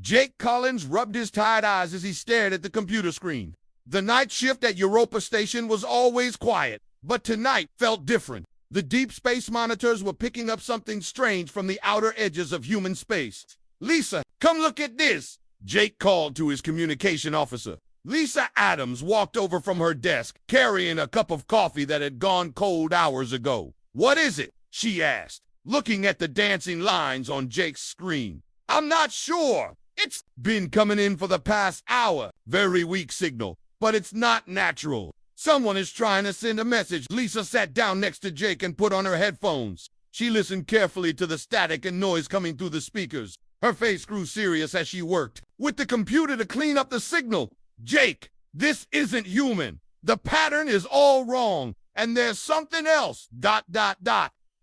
Jake Collins rubbed his tired eyes as he stared at the computer screen. The night shift at Europa Station was always quiet, but tonight felt different. The deep space monitors were picking up something strange from the outer edges of human space. "Lisa, come look at this," Jake called to his communication officer. Lisa Adams walked over from her desk, carrying a cup of coffee that had gone cold hours ago. "What is it?" she asked, looking at the dancing lines on Jake's screen. "I'm not sure. It's been coming in for the past hour. Very weak signal, but it's not natural. Someone is trying to send a message." Lisa sat down next to Jake and put on her headphones. She listened carefully to the static and noise coming through the speakers. Her face grew serious as she worked with the computer to clean up the signal. "Jake, this isn't human. The pattern is all wrong, and there's something else, ...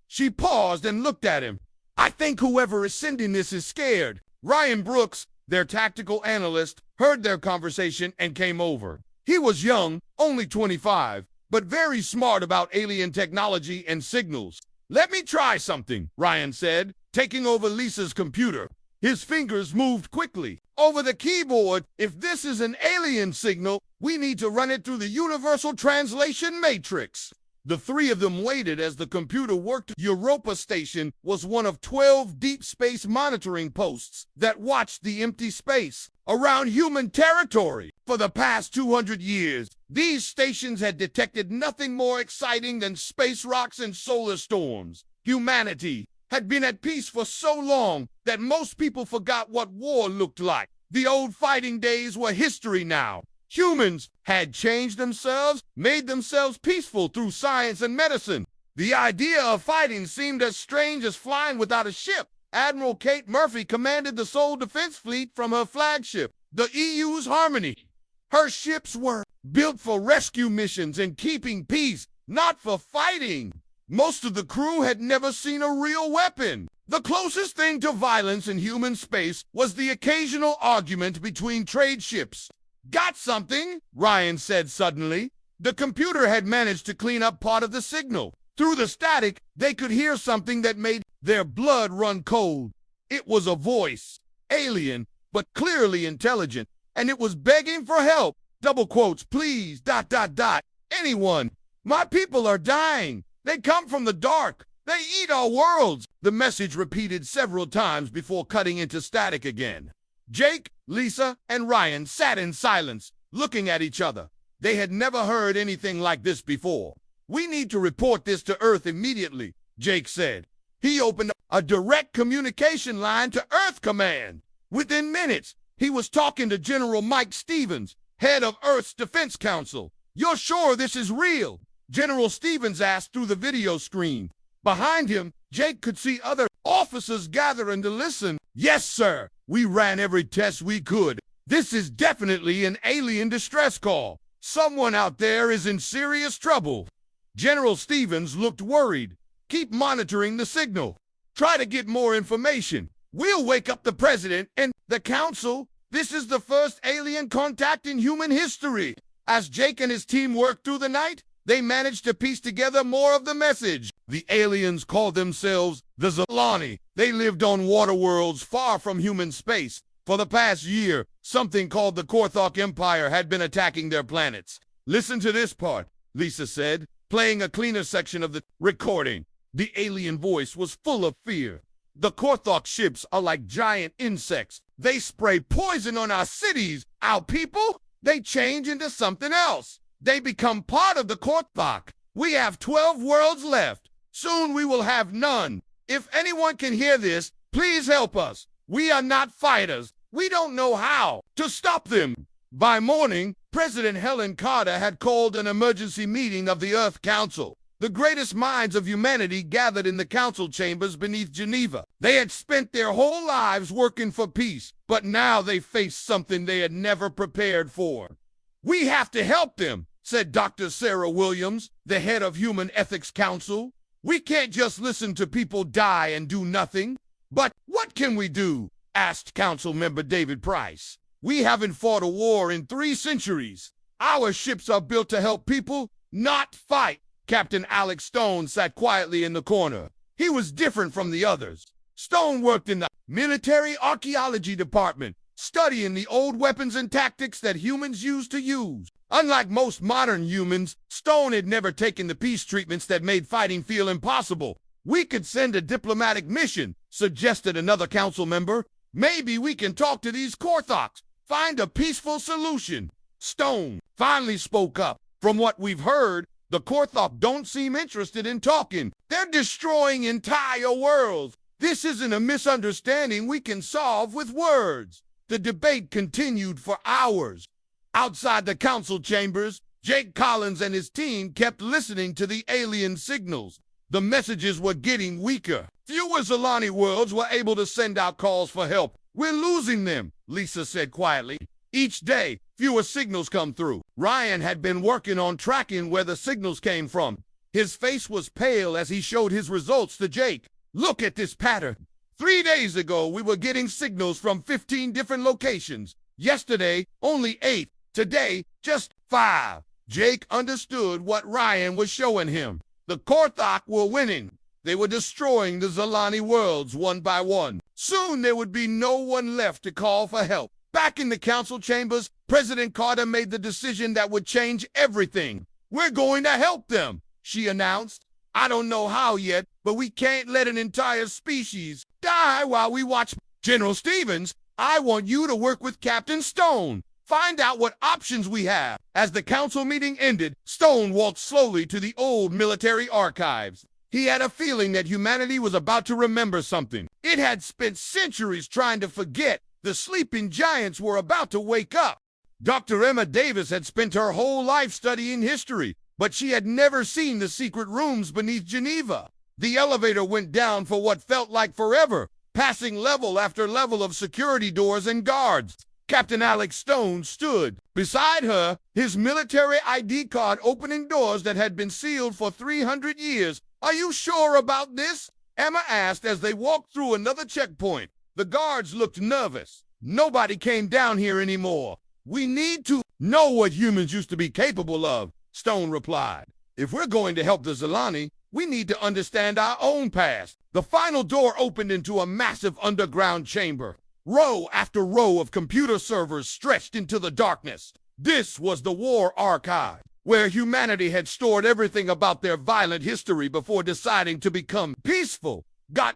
She paused and looked at him. "I think whoever is sending this is scared." Ryan Brooks, their tactical analyst, heard their conversation and came over. He was young, only 25, but very smart about alien technology and signals. "Let me try something," Ryan said, taking over Lisa's computer. His fingers moved quickly over the keyboard. "If this is an alien signal, we need to run it through the Universal Translation Matrix." The three of them waited as the computer worked. Europa Station was one of 12 deep space monitoring posts that watched the empty space around human territory. For the past 200 years, these stations had detected nothing more exciting than space rocks and solar storms. Humanity had been at peace for so long that most people forgot what war looked like. The old fighting days were history now. Humans had changed themselves, made themselves peaceful through science and medicine. The idea of fighting seemed as strange as flying without a ship. Admiral Kate Murphy commanded the sole defense fleet from her flagship, the EU's Harmony. Her ships were built for rescue missions and keeping peace, not for fighting. Most of the crew had never seen a real weapon. The closest thing to violence in human space was the occasional argument between trade ships. "Got something?" Ryan said suddenly. The computer had managed to clean up part of the signal. Through the static, they could hear something that made their blood run cold. It was a voice, alien, but clearly intelligent, and it was begging for help. Double quotes, "Please, ... Anyone. My people are dying. They come from the dark. They eat our worlds." The message repeated several times before cutting into static again. Jake, Lisa, and Ryan sat in silence, looking at each other. They had never heard anything like this before. "We need to report this to Earth immediately," Jake said. He opened a direct communication line to Earth Command. Within minutes, he was talking to General Mike Stevens, head of Earth's Defense Council. "You're sure this is real?" General Stevens asked through the video screen. Behind him, Jake could see other officers gathering to listen. "Yes, sir. We ran every test we could. This is definitely an alien distress call. Someone out there is in serious trouble." General Stevens looked worried. "Keep monitoring the signal. Try to get more information. We'll wake up the president and the council. This is the first alien contact in human history." As Jake and his team worked through the night, they managed to piece together more of the message. The aliens called themselves the Zalani. They lived on water worlds far from human space. For the past year, something called the Korthok Empire had been attacking their planets. "Listen to this part," Lisa said, playing a cleaner section of the recording. The alien voice was full of fear. "The Korthok ships are like giant insects. They spray poison on our cities. Our people, they change into something else. They become part of the Korthok. We have 12 worlds left. Soon we will have none. If anyone can hear this, please help us. We are not fighters. We don't know how to stop them." By morning, President Helen Carter had called an emergency meeting of the Earth Council. The greatest minds of humanity gathered in the council chambers beneath Geneva. They had spent their whole lives working for peace, but now they faced something they had never prepared for. "We have to help them," said Dr. Sarah Williams, the head of Human Ethics Council. "We can't just listen to people die and do nothing." "But what can we do?" asked Council Member David Price. "We haven't fought a war in 3 centuries. Our ships are built to help people, not fight." Captain Alex Stone sat quietly in the corner. He was different from the others. Stone worked in the military archaeology department. studying the old weapons and tactics that humans used to use. Unlike most modern humans, Stone had never taken the peace treatments that made fighting feel impossible. We could send a diplomatic mission, suggested another council member. Maybe we can talk to these Korthoks, find a peaceful solution. Stone finally spoke up. From what we've heard, the Korthok don't seem interested in talking. They're destroying entire worlds. This isn't a misunderstanding we can solve with words. The debate continued for hours. Outside the council chambers, Jake Collins and his team kept listening to the alien signals. The messages were getting weaker. Fewer Zilani worlds were able to send out calls for help. We're losing them, Lisa said quietly. Each day, fewer signals come through. Ryan had been working on tracking where the signals came from. His face was pale as he showed his results to Jake. Look at this pattern. 3 days ago, we were getting signals from 15 different locations. Yesterday, only 8. Today, just 5. Jake understood what Ryan was showing him. The Korthok were winning. They were destroying the Zilani worlds one by one. Soon there would be no one left to call for help. Back in the council chambers, President Carter made the decision that would change everything. We're going to help them, she announced. I don't know how yet, but we can't let an entire species die while we watch. General Stevens, I want you to work with Captain Stone. Find out what options we have. As the council meeting ended, Stone walked slowly to the old military archives. He had a feeling that humanity was about to remember something. It had spent centuries trying to forget. The sleeping giants were about to wake up. Dr. Emma Davis had spent her whole life studying history, but she had never seen the secret rooms beneath Geneva. The elevator went down for what felt like forever, passing level after level of security doors and guards. Captain Alex Stone stood beside her, his military ID card opening doors that had been sealed for 300 years. Are you sure about this? Emma asked as they walked through another checkpoint. The guards looked nervous. Nobody came down here anymore. We need to know what humans used to be capable of, Stone replied. If we're going to help the Zilani, we need to understand our own past. The final door opened into a massive underground chamber. Row after row of computer servers stretched into the darkness. This was the War Archive, where humanity had stored everything about their violent history before deciding to become peaceful.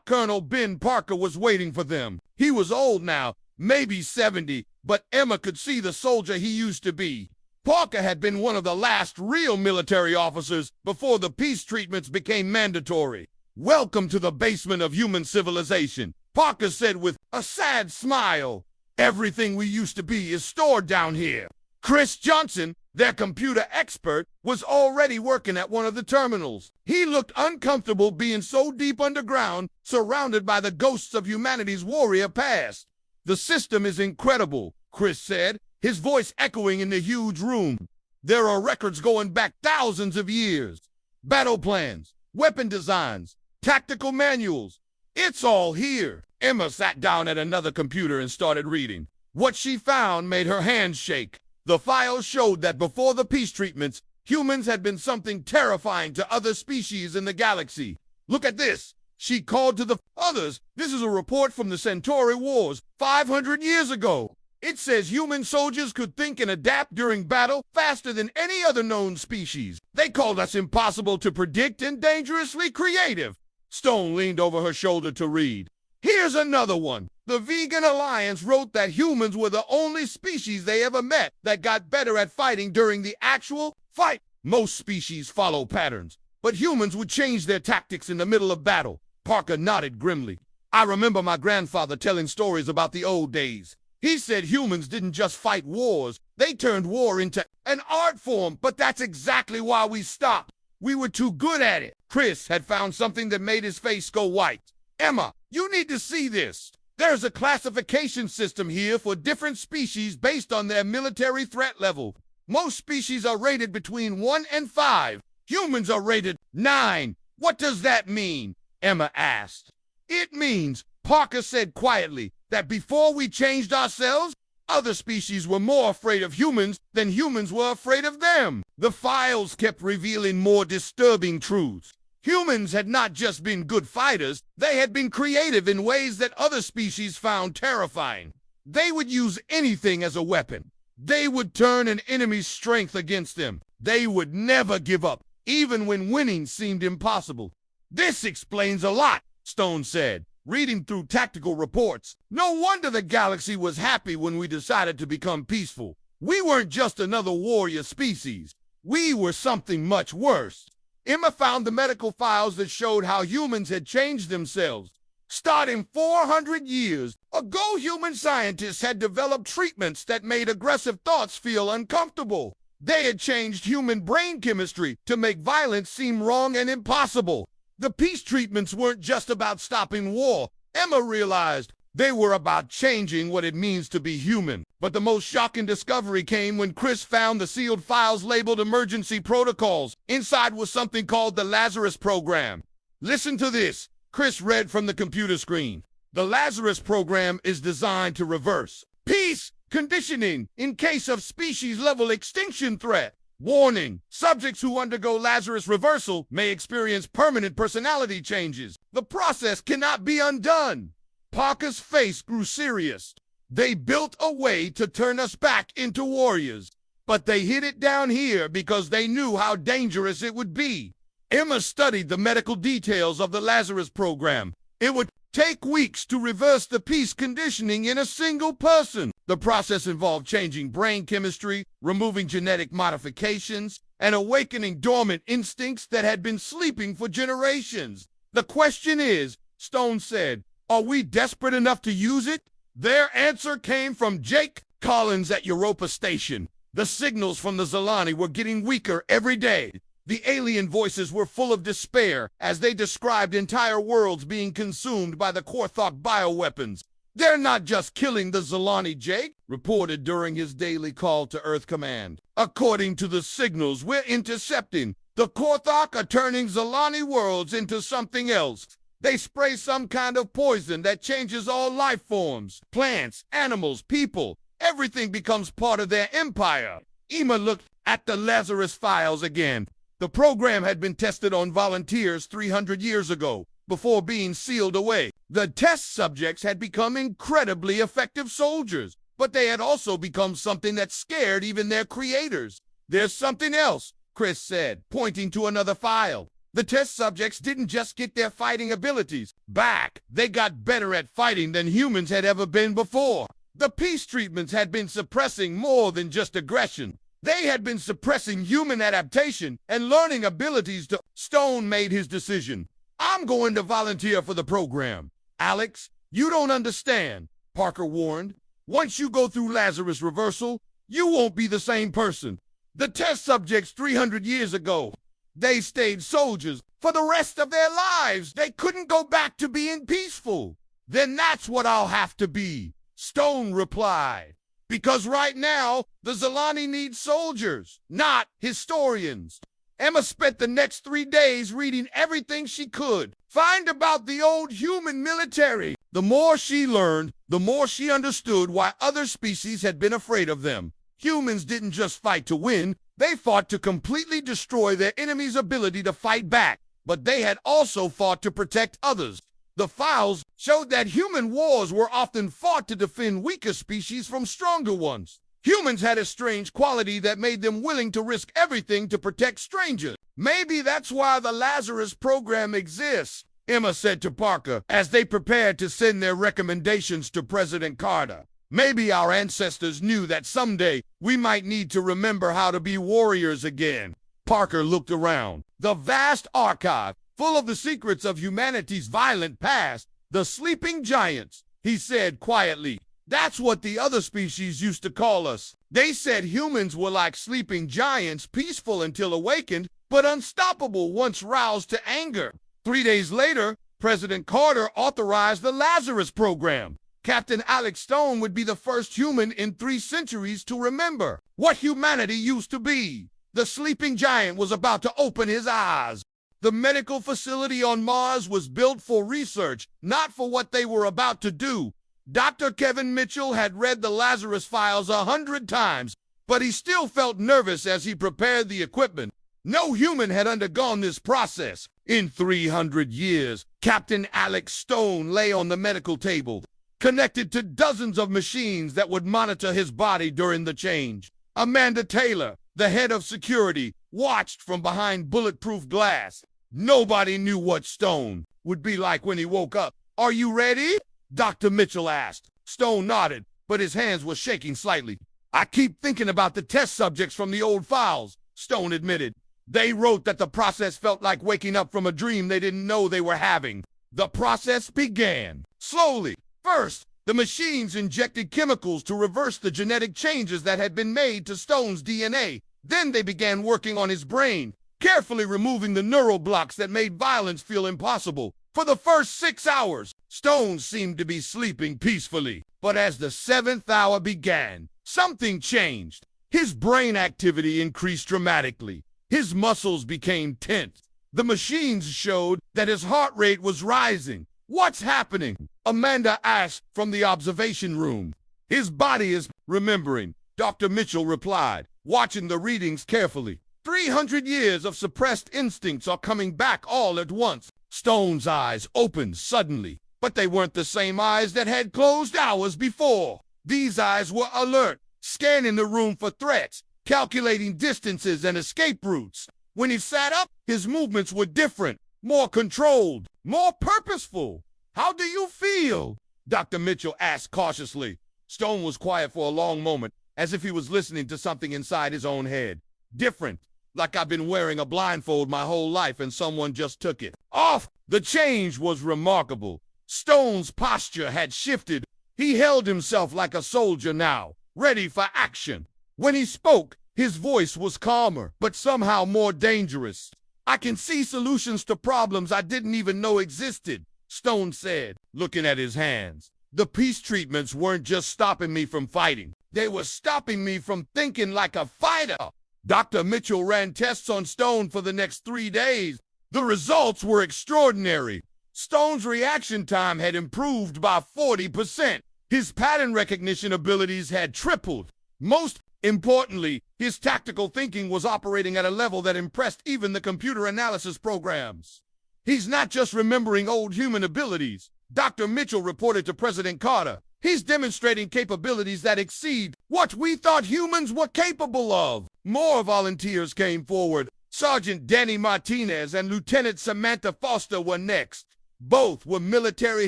Colonel Ben Parker was waiting for them. He was old now, maybe 70, but Emma could see the soldier he used to be. Parker had been one of the last real military officers before the peace treatments became mandatory. Welcome to the basement of human civilization, Parker said with a sad smile. Everything we used to be is stored down here. Chris Johnson, their computer expert, was already working at one of the terminals. He looked uncomfortable being so deep underground, surrounded by the ghosts of humanity's warrior past. The system is incredible, Chris said, his voice echoing in the huge room. There are records going back thousands of years. Battle plans, weapon designs, tactical manuals. It's all here. Emma sat down at another computer and started reading. What she found made her hands shake. The files showed that before the peace treatments, humans had been something terrifying to other species in the galaxy. Look at this. She called to the others. This is a report from the Centauri Wars 500 years ago. It says human soldiers could think and adapt during battle faster than any other known species. They called us impossible to predict and dangerously creative. Stone leaned over her shoulder to read. Here's another one. The Vegan Alliance wrote that humans were the only species they ever met that got better at fighting during the actual fight. Most species follow patterns, but humans would change their tactics in the middle of battle. Parker nodded grimly. I remember my grandfather telling stories about the old days. He said humans didn't just fight wars, they turned war into an art form, but that's exactly why we stopped. We were too good at it. Chris had found something that made his face go white. Emma, you need to see this. There's a classification system here for different species based on their military threat level. Most species are rated between 1 and 5. Humans are rated 9. What does that mean? Emma asked. It means, Parker said quietly, that before we changed ourselves, other species were more afraid of humans than humans were afraid of them. The files kept revealing more disturbing truths. Humans had not just been good fighters, they had been creative in ways that other species found terrifying. They would use anything as a weapon. They would turn an enemy's strength against them. They would never give up, even when winning seemed impossible. This explains a lot, Stone said, reading through tactical reports. No wonder the galaxy was happy when we decided to become peaceful. We weren't just another warrior species. We were something much worse. Emma found the medical files that showed how humans had changed themselves. Starting 400 years ago, human scientists had developed treatments that made aggressive thoughts feel uncomfortable. They had changed human brain chemistry to make violence seem wrong and impossible. The peace treatments weren't just about stopping war. Emma realized they were about changing what it means to be human. But the most shocking discovery came when Chris found the sealed files labeled emergency protocols. Inside was something called the Lazarus Program. Listen to this. Chris read from the computer screen. The Lazarus Program is designed to reverse peace conditioning in case of species-level extinction threat. Warning, subjects who undergo Lazarus reversal may experience permanent personality changes. The process cannot be undone. Parker's face grew serious. They built a way to turn us back into warriors, but they hid it down here because they knew how dangerous it would be. Emma studied the medical details of the Lazarus Program. It would take weeks to reverse the peace conditioning in a single person. The process involved changing brain chemistry, removing genetic modifications, and awakening dormant instincts that had been sleeping for generations. The question is, Stone said, are we desperate enough to use it? Their answer came from Jake Collins at Europa Station. The signals from the Zolani were getting weaker every day. The alien voices were full of despair as they described entire worlds being consumed by the Korthok bioweapons. They're not just killing the Zolani, Jake reported during his daily call to Earth Command. According to the signals we're intercepting, the Korthok are turning Zolani worlds into something else. They spray some kind of poison that changes all life forms. Plants, animals, people. Everything becomes part of their empire. Emma looked at the Lazarus files again. The program had been tested on volunteers 300 years ago, before being sealed away. The test subjects had become incredibly effective soldiers, but they had also become something that scared even their creators. There's something else, Chris said, pointing to another file. The test subjects didn't just get their fighting abilities back. They got better at fighting than humans had ever been before. The peace treatments had been suppressing more than just aggression. They had been suppressing human adaptation and learning abilities to... Stone made his decision. I'm going to volunteer for the program. Alex, you don't understand, Parker warned. Once you go through Lazarus reversal, you won't be the same person. The test subjects 300 years ago, they stayed soldiers for the rest of their lives. They couldn't go back to being peaceful. Then that's what I'll have to be, Stone replied. Because right now, the Zolani need soldiers, not historians. Emma spent the next 3 days reading everything she could find about the old human military. The more she learned, the more she understood why other species had been afraid of them. Humans didn't just fight to win, they fought to completely destroy their enemy's ability to fight back. But they had also fought to protect others. The files showed that human wars were often fought to defend weaker species from stronger ones. Humans had a strange quality that made them willing to risk everything to protect strangers. Maybe that's why the Lazarus program exists, Emma said to Parker as they prepared to send their recommendations to President Carter. Maybe our ancestors knew that someday we might need to remember how to be warriors again. Parker looked around. The vast archive, full of the secrets of humanity's violent past, the sleeping giants, he said quietly. That's what the other species used to call us. They said humans were like sleeping giants, peaceful until awakened, but unstoppable once roused to anger. 3 days later, President Carter authorized the Lazarus program. Captain Alex Stone would be the first human in 3 centuries to remember what humanity used to be. The sleeping giant was about to open his eyes. The medical facility on Mars was built for research, not for what they were about to do. Dr. Kevin Mitchell had read the Lazarus files 100 times, but he still felt nervous as he prepared the equipment. No human had undergone this process. In 300 years, Captain Alex Stone lay on the medical table. connected to dozens of machines that would monitor his body during the change. Amanda Taylor, the head of security, watched from behind bulletproof glass. Nobody knew what Stone would be like when he woke up. "Are you ready?" Dr. Mitchell asked. Stone nodded, but his hands were shaking slightly. "I keep thinking about the test subjects from the old files," Stone admitted. "They wrote that the process felt like waking up from a dream they didn't know they were having." The process began. Slowly. First, the machines injected chemicals to reverse the genetic changes that had been made to Stone's DNA. Then they began working on his brain, carefully removing the neural blocks that made violence feel impossible. For the first 6 hours, Stone seemed to be sleeping peacefully. But as the 7th hour began, something changed. His brain activity increased dramatically. His muscles became tense. The machines showed that his heart rate was rising. "What's happening?" Amanda asked from the observation room. "His body is remembering," Dr. Mitchell replied, watching the readings carefully. 300 years of suppressed instincts are coming back all at once. Stone's eyes opened suddenly, but they weren't the same eyes that had closed hours before. These eyes were alert, scanning the room for threats, calculating distances and escape routes. When he sat up, his movements were different, more controlled, more purposeful. "How do you feel?" Dr. Mitchell asked cautiously. Stone was quiet for a long moment, as if he was listening to something inside his own head. "Different. Like I've been wearing a blindfold my whole life and someone just took it off." The change was remarkable. Stone's posture had shifted. He held himself like a soldier now, ready for action. When he spoke, his voice was calmer, but somehow more dangerous. "I can see solutions to problems I didn't even know existed," Stone said, looking at his hands. "The peace treatments weren't just stopping me from fighting. They were stopping me from thinking like a fighter." Dr. Mitchell ran tests on Stone for the next 3 days. The results were extraordinary. Stone's reaction time had improved by 40%. His pattern recognition abilities had tripled. Most importantly, his tactical thinking was operating at a level that impressed even the computer analysis programs. "He's not just remembering old human abilities," Dr. Mitchell reported to President Carter. "He's demonstrating capabilities that exceed what we thought humans were capable of." More volunteers came forward. Sergeant Danny Martinez and Lieutenant Samantha Foster were next. Both were military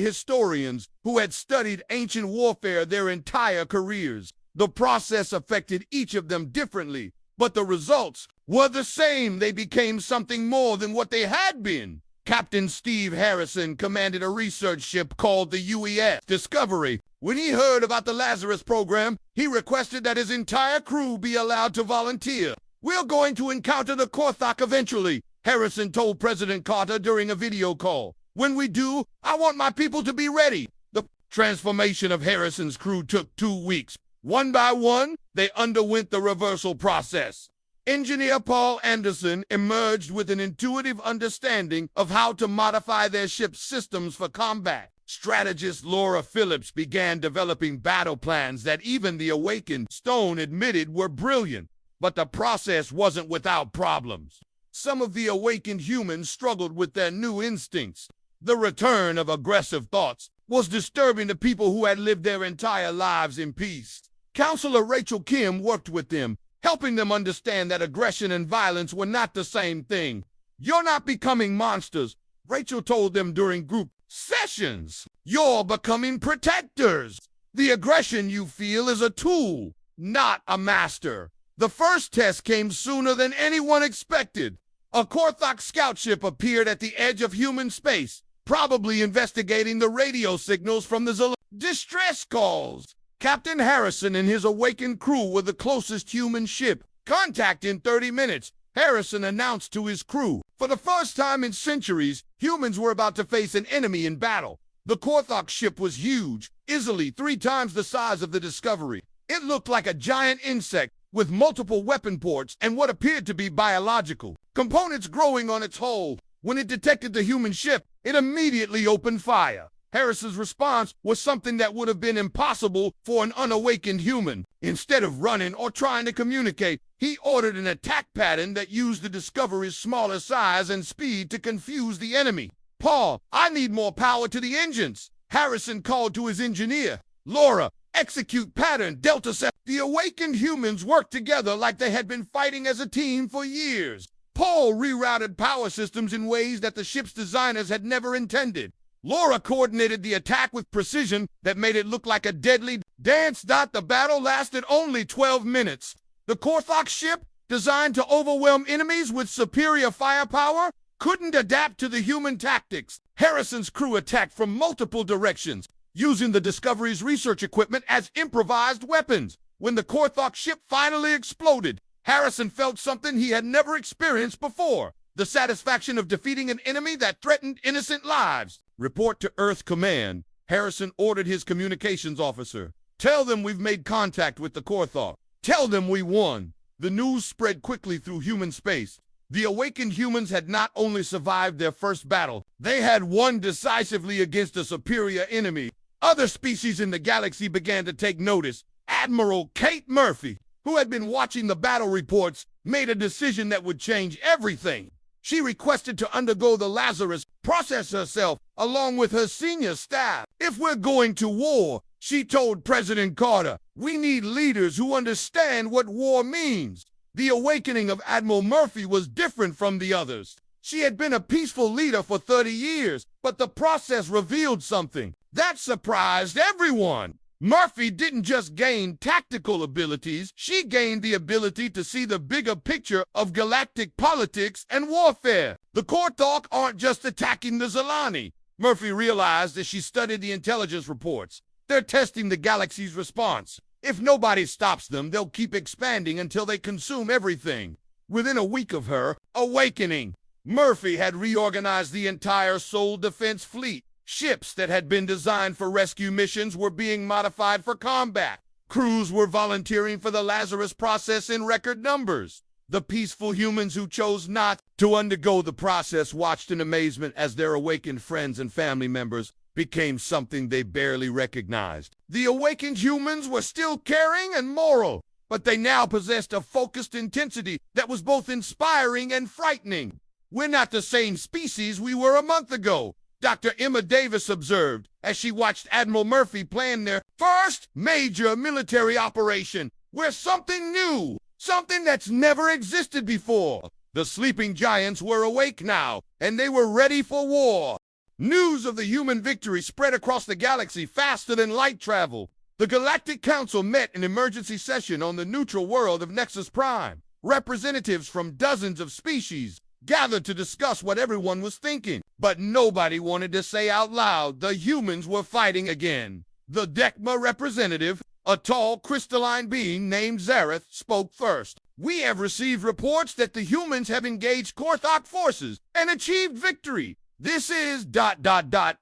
historians who had studied ancient warfare their entire careers. The process affected each of them differently, but the results were the same. They became something more than what they had been. Captain Steve Harrison commanded a research ship called the UES Discovery. When he heard about the Lazarus program, he requested that his entire crew be allowed to volunteer. "We're going to encounter the Korthok eventually," Harrison told President Carter during a video call. "When we do, I want my people to be ready." The transformation of Harrison's crew took 2 weeks. One by one, they underwent the reversal process. Engineer Paul Anderson emerged with an intuitive understanding of how to modify their ship's systems for combat. Strategist Laura Phillips began developing battle plans that even the awakened Stone admitted were brilliant. But the process wasn't without problems. Some of the awakened humans struggled with their new instincts. The return of aggressive thoughts was disturbing to people who had lived their entire lives in peace. Counselor Rachel Kim worked with them, helping them understand that aggression and violence were not the same thing. "You're not becoming monsters," Rachel told them during group sessions. "You're becoming protectors. The aggression you feel is a tool, not a master." The first test came sooner than anyone expected. A Korthok scout ship appeared at the edge of human space, probably investigating the radio signals from the Zilla distress calls. Captain Harrison and his awakened crew were the closest human ship. "Contact in 30 minutes," Harrison announced to his crew. For the first time in centuries, humans were about to face an enemy in battle. The Korthok ship was huge, easily 3 times the size of the Discovery. It looked like a giant insect with multiple weapon ports and what appeared to be biological components growing on its hull. When it detected the human ship, it immediately opened fire. Harrison's response was something that would have been impossible for an unawakened human. Instead of running or trying to communicate, he ordered an attack pattern that used the Discovery's smaller size and speed to confuse the enemy. "Paul, I need more power to the engines," Harrison called to his engineer, Laura, execute pattern Delta 7. The awakened humans worked together like they had been fighting as a team for years. Paul rerouted power systems in ways that the ship's designers had never intended. Laura coordinated the attack with precision that made it look like a deadly dance. The battle lasted only 12 minutes. The Korthok ship, designed to overwhelm enemies with superior firepower, couldn't adapt to the human tactics. Harrison's crew attacked from multiple directions, using the Discovery's research equipment as improvised weapons. When the Korthok ship finally exploded, Harrison felt something he had never experienced before: the satisfaction of defeating an enemy that threatened innocent lives. Report to Earth Command. Harrison ordered his communications officer. Tell them we've made contact with the Korthok. Tell them we won. The news spread quickly through human space. The awakened humans had not only survived their first battle, they had won decisively against a superior enemy. Other species in the galaxy began to take notice. Admiral Kate Murphy, who had been watching the battle reports, made a decision that would change everything. She requested to undergo the Lazarus process herself, along with her senior staff. If we're going to war, she told President Carter, we need leaders who understand what war means. The awakening of Admiral Murphy was different from the others. She had been a peaceful leader for 30 years, but the process revealed something that surprised everyone. Murphy didn't just gain tactical abilities, she gained the ability to see the bigger picture of galactic politics and warfare. The Korthok aren't just attacking the Zolani, Murphy realized as she studied the intelligence reports. They're testing the galaxy's response. If nobody stops them, they'll keep expanding until they consume everything. Within a week of her awakening, Murphy had reorganized the entire Soul Defense fleet. Ships that had been designed for rescue missions were being modified for combat. Crews were volunteering for the Lazarus process in record numbers. The peaceful humans who chose not to undergo the process watched in amazement as their awakened friends and family members became something they barely recognized. The awakened humans were still caring and moral, but they now possessed a focused intensity that was both inspiring and frightening. We're not the same species we were a month ago, Dr. Emma Davis observed as she watched Admiral Murphy plan their first major military operation. We're something new, something that's never existed before. The sleeping giants were awake now, and they were ready for war. News of the human victory spread across the galaxy faster than light travel. The Galactic Council met in emergency session on the neutral world of Nexus Prime. Representatives from dozens of species gathered to discuss what everyone was thinking, but nobody wanted to say out loud the humans were fighting again. The DECMA representative, a tall crystalline being named Zareth, spoke first. We have received reports that the humans have engaged Korthok forces and achieved victory. This is ...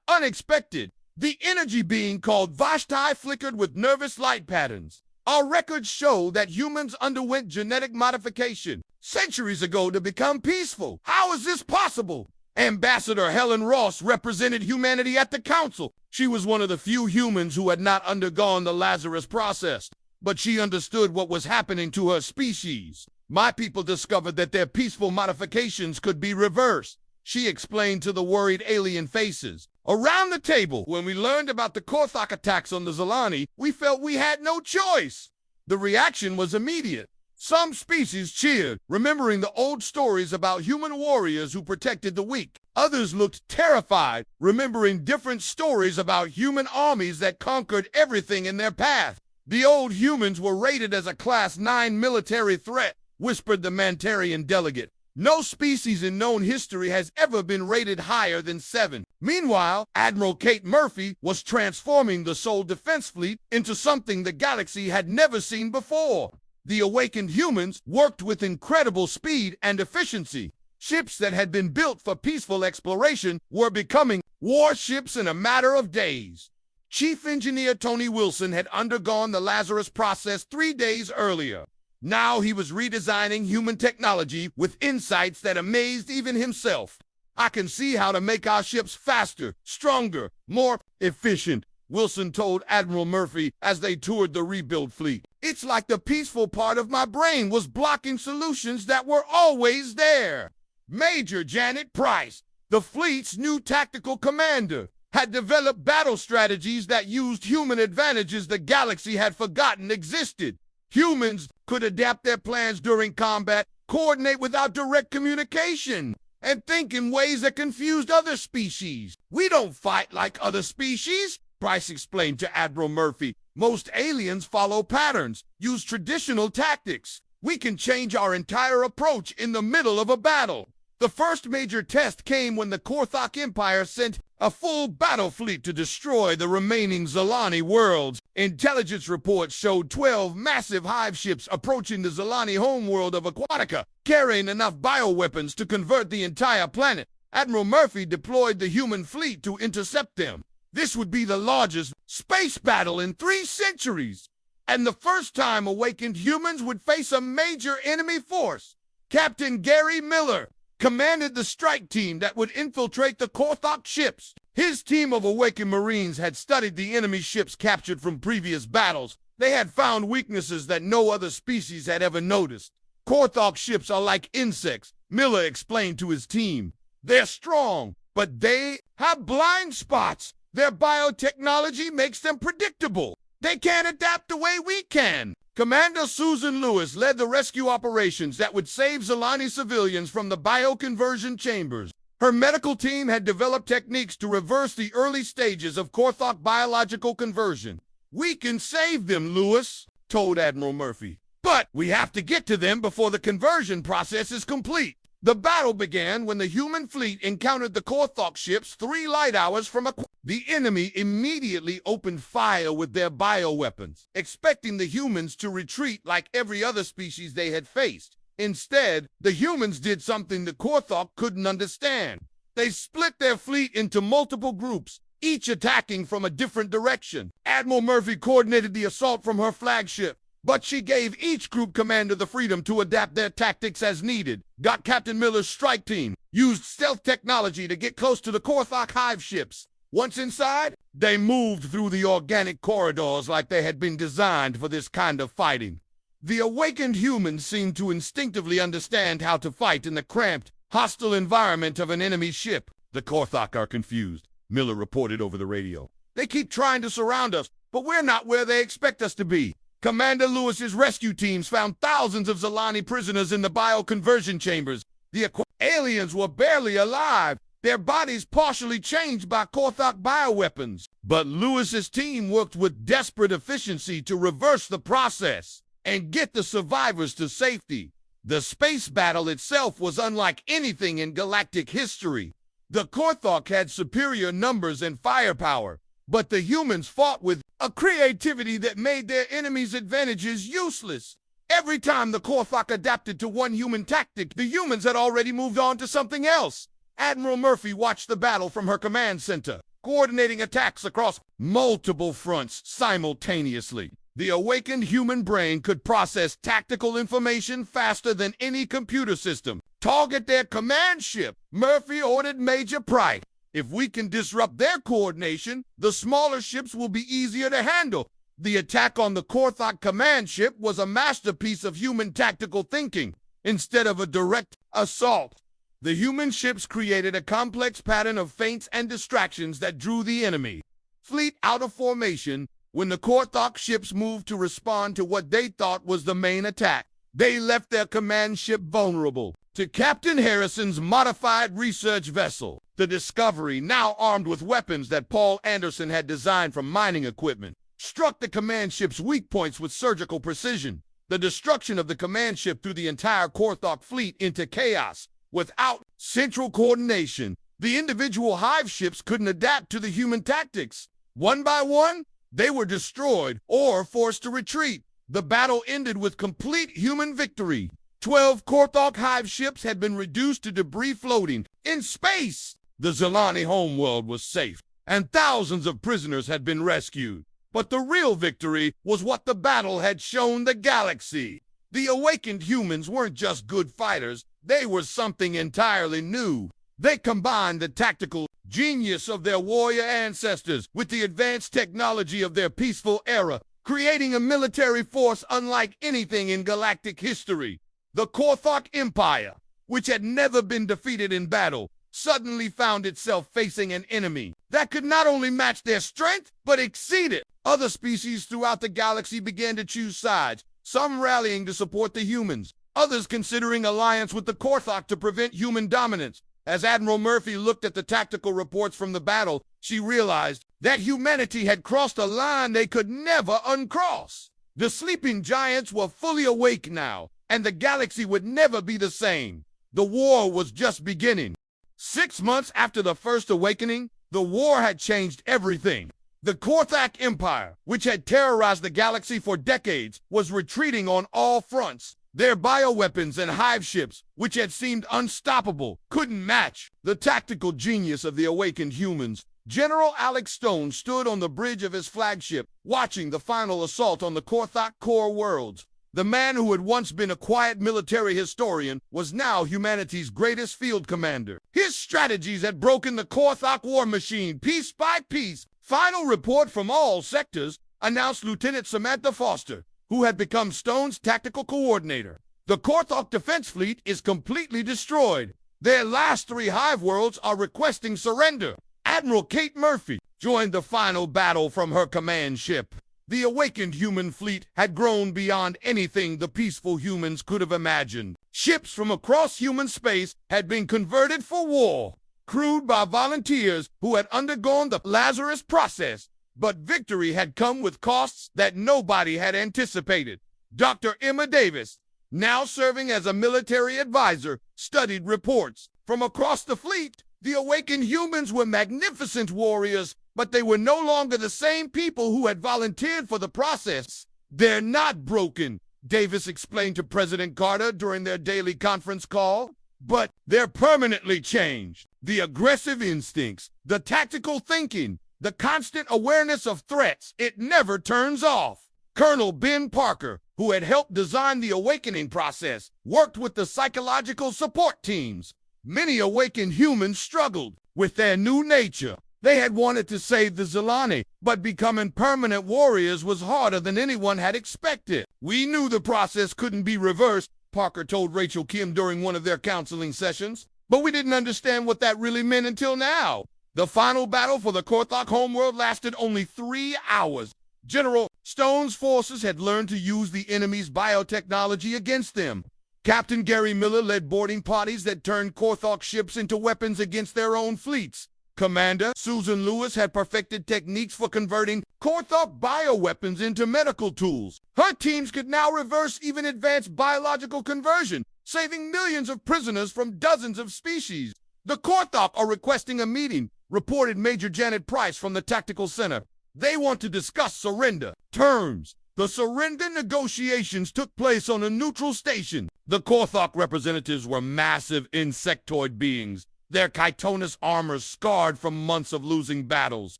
unexpected. The energy being called Vashti flickered with nervous light patterns. Our records show that humans underwent genetic modification centuries ago to become peaceful. How is this possible? Ambassador Helen Ross represented humanity at the council. She was one of the few humans who had not undergone the Lazarus process, but she understood what was happening to her species. My people discovered that their peaceful modifications could be reversed, she explained to the worried alien faces. Around the table, when we learned about the Korthok attacks on the Zolani, we felt we had no choice. The reaction was immediate. Some species cheered, remembering the old stories about human warriors who protected the weak. Others looked terrified, remembering different stories about human armies that conquered everything in their path. The old humans were rated as a Class 9 military threat, whispered the Mantarian delegate. No species in known history has ever been rated higher than 7. Meanwhile, Admiral Kate Murphy was transforming the Soul Defense Fleet into something the galaxy had never seen before. The awakened humans worked with incredible speed and efficiency. Ships that had been built for peaceful exploration were becoming warships in a matter of days. Chief Engineer Tony Wilson had undergone the Lazarus process 3 days earlier. Now he was redesigning human technology with insights that amazed even himself. I can see how to make our ships faster, stronger, more efficient, Wilson told Admiral Murphy as they toured the rebuild fleet. It's like the peaceful part of my brain was blocking solutions that were always there. Major Janet Price, the fleet's new tactical commander, had developed battle strategies that used human advantages the galaxy had forgotten existed. Humans could adapt their plans during combat, coordinate without direct communication, and think in ways that confused other species. "We don't fight like other species," Price explained to Admiral Murphy. "Most aliens follow patterns, use traditional tactics. We can change our entire approach in the middle of a battle." The first major test came when the Korthok Empire sent a full battle fleet to destroy the remaining Zilani worlds. Intelligence reports showed 12 massive hive ships approaching the Zilani homeworld of Aquatica, carrying enough bioweapons to convert the entire planet. Admiral Murphy deployed the human fleet to intercept them. This would be the largest space battle in 3 centuries, and the first time awakened humans would face a major enemy force. Captain Gary Miller commanded the strike team that would infiltrate the Korthok ships. His team of awakened Marines had studied the enemy ships captured from previous battles. They had found weaknesses that no other species had ever noticed. "Korthok ships are like insects," Miller explained to his team. "They're strong, but they have blind spots. Their biotechnology makes them predictable. They can't adapt the way we can." Commander Susan Lewis led the rescue operations that would save Zilani civilians from the bioconversion chambers. Her medical team had developed techniques to reverse the early stages of Korthok biological conversion. "We can save them," Lewis told Admiral Murphy. "But we have to get to them before the conversion process is complete." The battle began when the human fleet encountered the Korthok ships 3 light hours from Aquatica. The enemy immediately opened fire with their bioweapons, expecting the humans to retreat like every other species they had faced. Instead, the humans did something the Korthok couldn't understand. They split their fleet into multiple groups, each attacking from a different direction. Admiral Murphy coordinated the assault from her flagship, but she gave each group commander the freedom to adapt their tactics as needed. Got Captain Miller's strike team used stealth technology to get close to the Korthok hive ships. Once inside, they moved through the organic corridors like they had been designed for this kind of fighting. The awakened humans seemed to instinctively understand how to fight in the cramped, hostile environment of an enemy ship. "The Korthok are confused," Miller reported over the radio. "They keep trying to surround us, but we're not where they expect us to be." Commander Lewis's rescue teams found thousands of Zilani prisoners in the bioconversion chambers. The aliens were barely alive, their bodies partially changed by Korthok bioweapons. But Lewis's team worked with desperate efficiency to reverse the process and get the survivors to safety. The space battle itself was unlike anything in galactic history. The Korthok had superior numbers and firepower, but the humans fought with a creativity that made their enemies' advantages useless. Every time the Korthok adapted to one human tactic, the humans had already moved on to something else. Admiral Murphy watched the battle from her command center, coordinating attacks across multiple fronts simultaneously. The awakened human brain could process tactical information faster than any computer system. "Target their command ship," Murphy ordered Major Price. "If we can disrupt their coordination, the smaller ships will be easier to handle." The attack on the Korthok command ship was a masterpiece of human tactical thinking. Instead of a direct assault, the human ships created a complex pattern of feints and distractions that drew the enemy fleet out of formation. When the Korthok ships moved to respond to what they thought was the main attack, they left their command ship vulnerable to Captain Harrison's modified research vessel, the Discovery, now armed with weapons that Paul Anderson had designed from mining equipment, struck the command ship's weak points with surgical precision. The destruction of the command ship threw the entire Korthok fleet into chaos. Without central coordination, the individual hive ships couldn't adapt to the human tactics. One by one, they were destroyed or forced to retreat. The battle ended with complete human victory. 12 Korthok hive ships had been reduced to debris floating in space. The Zilani homeworld was safe, and thousands of prisoners had been rescued. But the real victory was what the battle had shown the galaxy. The awakened humans weren't just good fighters, they were something entirely new. They combined the tactical genius of their warrior ancestors with the advanced technology of their peaceful era, creating a military force unlike anything in galactic history. The Korthok Empire, which had never been defeated in battle, suddenly found itself facing an enemy that could not only match their strength, but exceed it. Other species throughout the galaxy began to choose sides, some rallying to support the humans, others considering alliance with the Korthok to prevent human dominance. As Admiral Murphy looked at the tactical reports from the battle, she realized that humanity had crossed a line they could never uncross. The sleeping giants were fully awake now, and the galaxy would never be the same. The war was just beginning. 6 months after the First Awakening, the war had changed everything. The Korthak Empire, which had terrorized the galaxy for decades, was retreating on all fronts. Their bioweapons and hive ships, which had seemed unstoppable, couldn't match the tactical genius of the awakened humans. General Alex Stone stood on the bridge of his flagship, watching the final assault on the Korthak core worlds. The man who had once been a quiet military historian was now humanity's greatest field commander. His strategies had broken the Korthak war machine piece by piece. Final report from all sectors, announced Lieutenant Samantha Foster, who had become Stone's tactical coordinator. The Korthok defense fleet is completely destroyed. Their last 3 hive worlds are requesting surrender. Admiral Kate Murphy joined the final battle from her command ship. The awakened human fleet had grown beyond anything the peaceful humans could have imagined. Ships from across human space had been converted for war, crewed by volunteers who had undergone the Lazarus process. But victory had come with costs that nobody had anticipated. Dr. Emma Davis, now serving as a military advisor, studied reports from across the fleet. The awakened humans were magnificent warriors, but they were no longer the same people who had volunteered for the process. They're not broken, Davis explained to President Carter during their daily conference call, but they're permanently changed. The aggressive instincts, the tactical thinking, the constant awareness of threats, it never turns off. Colonel Ben Parker, who had helped design the awakening process, worked with the psychological support teams. Many awakened humans struggled with their new nature. They had wanted to save the Zilani, but becoming permanent warriors was harder than anyone had expected. We knew the process couldn't be reversed, Parker told Rachel Kim during one of their counseling sessions, but we didn't understand what that really meant until now. The final battle for the Korthok homeworld lasted only 3 hours. General Stone's forces had learned to use the enemy's biotechnology against them. Captain Gary Miller led boarding parties that turned Korthok ships into weapons against their own fleets. Commander Susan Lewis had perfected techniques for converting Korthok bioweapons into medical tools. Her teams could now reverse even advanced biological conversion, saving millions of prisoners from dozens of species. The Korthok are requesting a meeting, reported Major Janet Price from the Tactical Center. They want to discuss surrender terms. The surrender negotiations took place on a neutral station. The Korthok representatives were massive insectoid beings, their chitinous armor scarred from months of losing battles.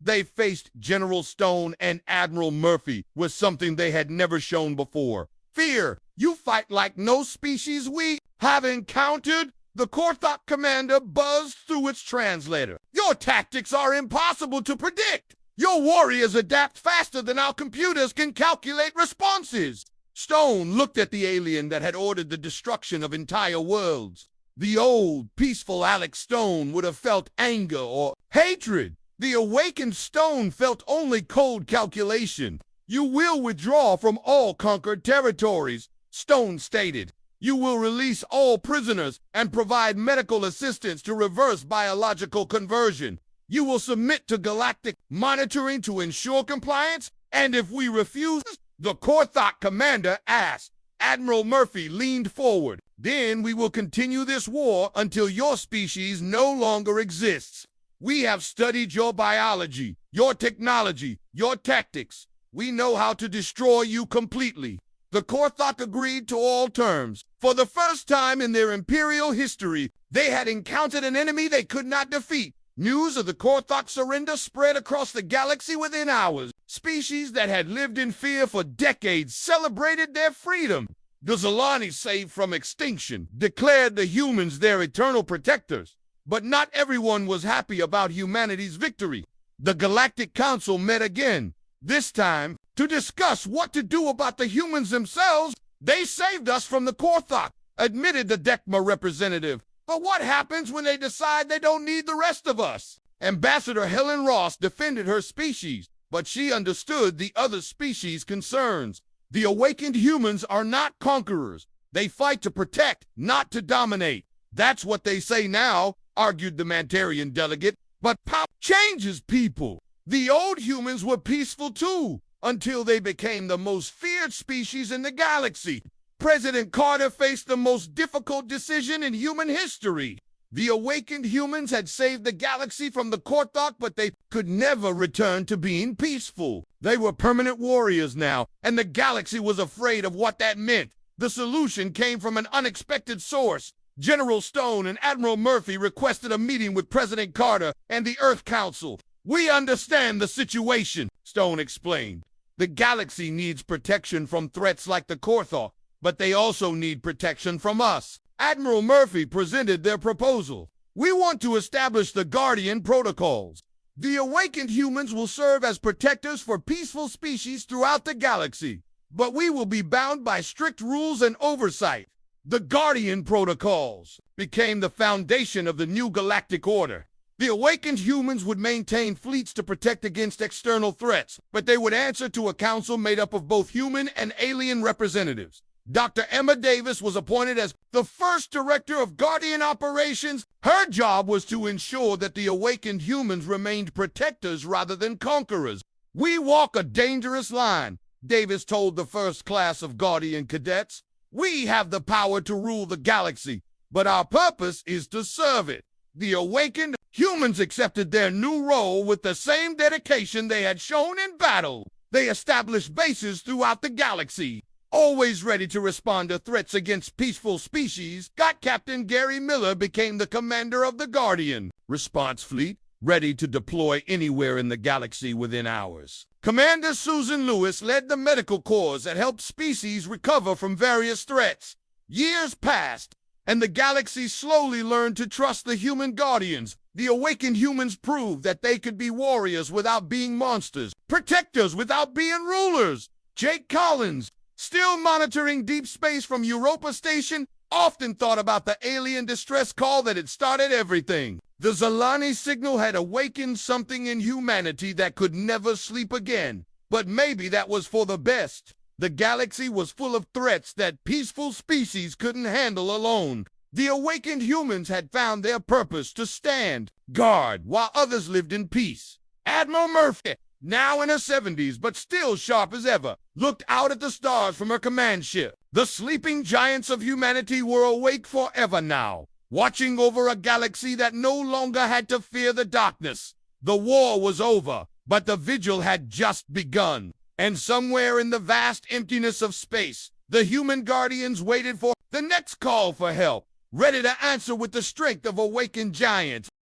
They faced General Stone and Admiral Murphy with something they had never shown before. Fear. You fight like no species we have encountered. The Korthok commander buzzed through its translator. Your tactics are impossible to predict. Your warriors adapt faster than our computers can calculate responses. Stone looked at the alien that had ordered the destruction of entire worlds. The old, peaceful Alex Stone would have felt anger or hatred. The awakened Stone felt only cold calculation. You will withdraw from all conquered territories, Stone stated. You will release all prisoners and provide medical assistance to reverse biological conversion. You will submit to galactic monitoring to ensure compliance, and if we refuse, the Korthok commander asked. Admiral Murphy leaned forward. Then we will continue this war until your species no longer exists. We have studied your biology, your technology, your tactics. We know how to destroy you completely. The Korthok agreed to all terms. For the first time in their imperial history, they had encountered an enemy they could not defeat. News of the Korthok surrender spread across the galaxy within hours. Species that had lived in fear for decades celebrated their freedom. The Zilani, saved from extinction, declared the humans their eternal protectors. But not everyone was happy about humanity's victory. The Galactic Council met again, this time to discuss what to do about the humans themselves. They saved us from the Korthok, admitted the Dekma representative. But what happens when they decide they don't need the rest of us? Ambassador Helen Ross defended her species, but she understood the other species' concerns. The awakened humans are not conquerors. They fight to protect, not to dominate. That's what they say now, argued the Mantarian delegate. But power changes people. The old humans were peaceful too, until they became the most feared species in the galaxy. President Carter faced the most difficult decision in human history. The awakened humans had saved the galaxy from the Korthok, but they could never return to being peaceful. They were permanent warriors now, and the galaxy was afraid of what that meant. The solution came from an unexpected source. General Stone and Admiral Murphy requested a meeting with President Carter and the Earth Council. "We understand the situation," Stone explained. "The galaxy needs protection from threats like the Korthok, but they also need protection from us." Admiral Murphy presented their proposal. "We want to establish the Guardian Protocols. The awakened humans will serve as protectors for peaceful species throughout the galaxy, but we will be bound by strict rules and oversight." The Guardian Protocols became the foundation of the new galactic order. The awakened humans would maintain fleets to protect against external threats, but they would answer to a council made up of both human and alien representatives. Dr. Emma Davis was appointed as the first director of Guardian Operations. Her job was to ensure that the awakened humans remained protectors rather than conquerors. "We walk a dangerous line," Davis told the first class of Guardian cadets. "We have the power to rule the galaxy, but our purpose is to serve it." The awakened humans accepted their new role with the same dedication they had shown in battle. They established bases throughout the galaxy, always ready to respond to threats against peaceful species. Captain Gary Miller became the commander of the Guardian Response Fleet, ready to deploy anywhere in the galaxy within hours. Commander Susan Lewis led the medical corps that helped species recover from various threats. Years passed, and the galaxy slowly learned to trust the human guardians. The awakened humans proved that they could be warriors without being monsters, protectors without being rulers. Jake Collins, still monitoring deep space from Europa Station, often thought about the alien distress call that had started everything. The Zalani signal had awakened something in humanity that could never sleep again. But maybe that was for the best. The galaxy was full of threats that peaceful species couldn't handle alone. The awakened humans had found their purpose to stand guard while others lived in peace. Admiral Murphy, now in her 70s but still sharp as ever, looked out at the stars from her command ship. The sleeping giants of humanity were awake forever now, watching over a galaxy that no longer had to fear the darkness. The war was over, but the vigil had just begun. And somewhere in the vast emptiness of space, the human guardians waited for the next call for help, ready to answer with the strength of awakened giants.